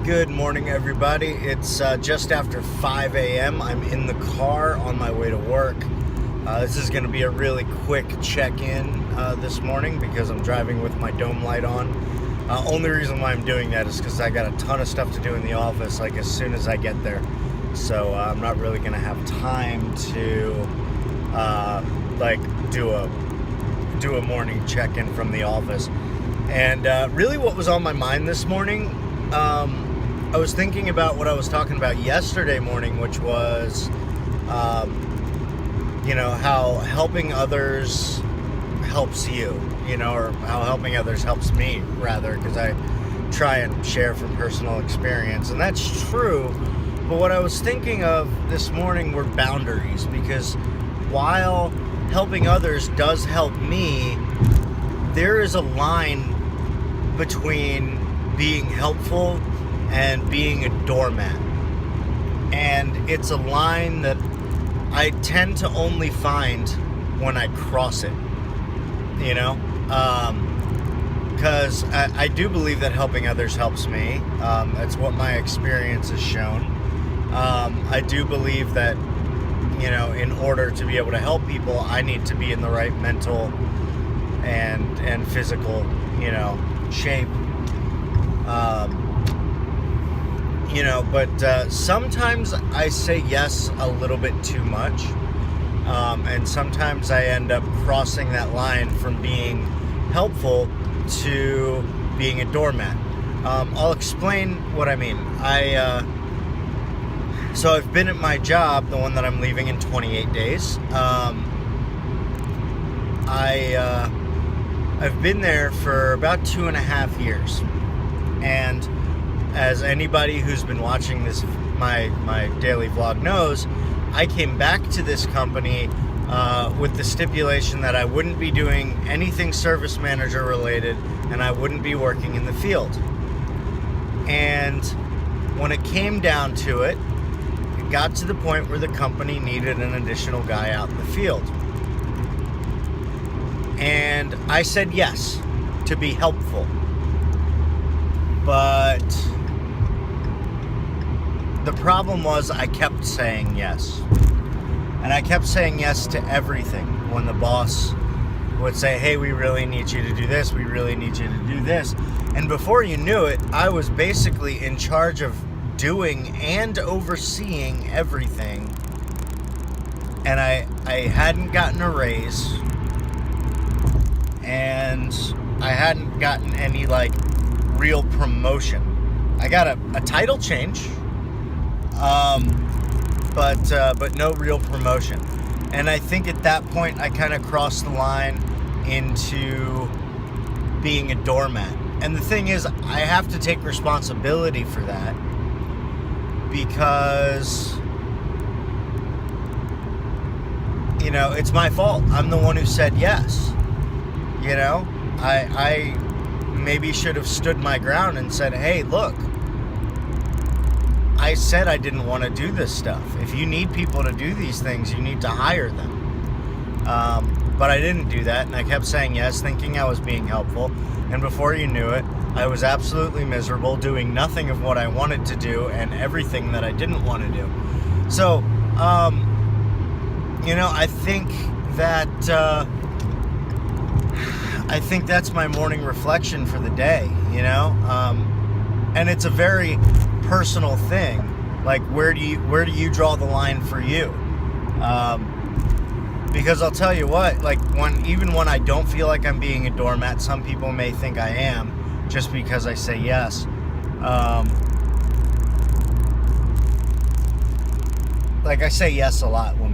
Good morning, everybody. It's just after 5 a.m. I'm in the car on my way to work. This is going to be a really quick check-in this morning because I'm driving with my dome light on. Only reason why I'm doing that is because I got a ton of stuff to do in the office, like as soon as I get there. So I'm not really going to have time to do a morning check-in from the office. And really, what was on my mind this morning, I was thinking about what I was talking about yesterday morning, which was, how helping others helps you, or how helping others helps me, rather, because I try and share from personal experience. And that's true. But what I was thinking of this morning were boundaries, because while helping others does help me, there is a line between being helpful and being a doormat. And it's a line that I tend to only find when I cross it, because I do believe that helping others helps me. That's what my experience has shown. I do believe that, in order to be able to help people, I need to be in the right mental and physical, shape. But sometimes I say yes a little bit too much. And sometimes I end up crossing that line from being helpful to being a doormat. I'll explain what I mean. So I've been at my job, the one that I'm leaving in 28 days. I've been there for about 2.5 years. And as anybody who's been watching this, my daily vlog knows, I came back to this company with the stipulation that I wouldn't be doing anything service manager related, and I wouldn't be working in the field. And when it came down to it, it got to the point where the company needed an additional guy out in the field. And I said yes to be helpful. But the problem was I kept saying yes. And I kept saying yes to everything. When the boss would say, hey, we really need you to do this, we really need you to do this. And before you knew it, I was basically in charge of doing and overseeing everything. And I hadn't gotten a raise. And I hadn't gotten any, real promotion. I got a title change, but no real promotion. And I think at that point I kind of crossed the line into being a doormat. And the thing is, I have to take responsibility for that, because it's my fault. I'm the one who said yes. I maybe should have stood my ground and said, hey, look, I said I didn't want to do this stuff. If you need people to do these things, you need to hire them. But I didn't do that, and I kept saying yes, thinking I was being helpful. And before you knew it, I was absolutely miserable, doing nothing of what I wanted to do and everything that I didn't want to do. So, I think that's my morning reflection for the day, and it's a very personal thing. Like, where do you draw the line for you? Because I'll tell you what, even when I don't feel like I'm being a doormat, some people may think I am just because I say yes. I say yes a lot when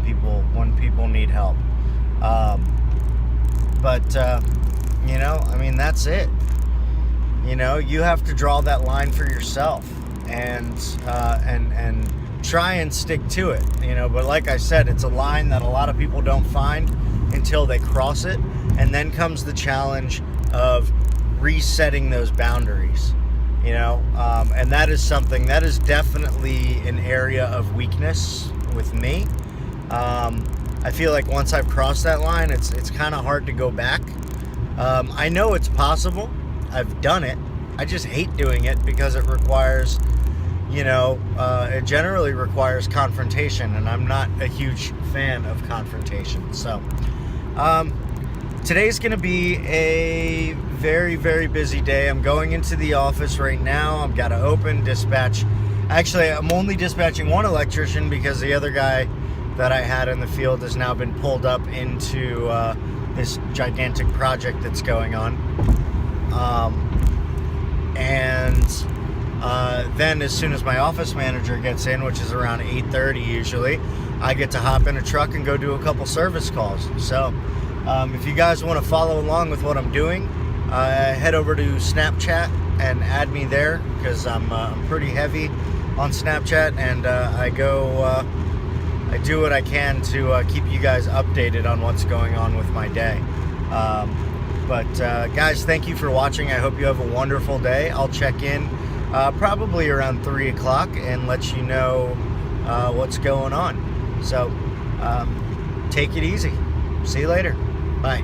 people need help. That's it. You have to draw that line for yourself and try and stick to it, but like I said, it's a line that a lot of people don't find until they cross it. And then comes the challenge of resetting those boundaries, and that is definitely an area of weakness with me. I feel like once I've crossed that line, it's kind of hard to go back. I know it's possible. I've done it. I just hate doing it because it requires, it generally requires confrontation, and I'm not a huge fan of confrontation. So, today's going to be a very, very busy day. I'm going into the office right now. I've got to open, dispatch. Actually, I'm only dispatching one electrician because the other guy that I had in the field has now been pulled up into this gigantic project that's going on. Then as soon as my office manager gets in, which is around 8:30 usually, I get to hop in a truck and go do a couple service calls. So if you guys want to follow along with what I'm doing, head over to Snapchat and add me there, because I'm pretty heavy on Snapchat, and I do what I can to keep you guys updated on what's going on with my day. But guys, thank you for watching. I hope you have a wonderful day. I'll check in probably around 3 o'clock and let you know what's going on. So take it easy. See you later. Bye.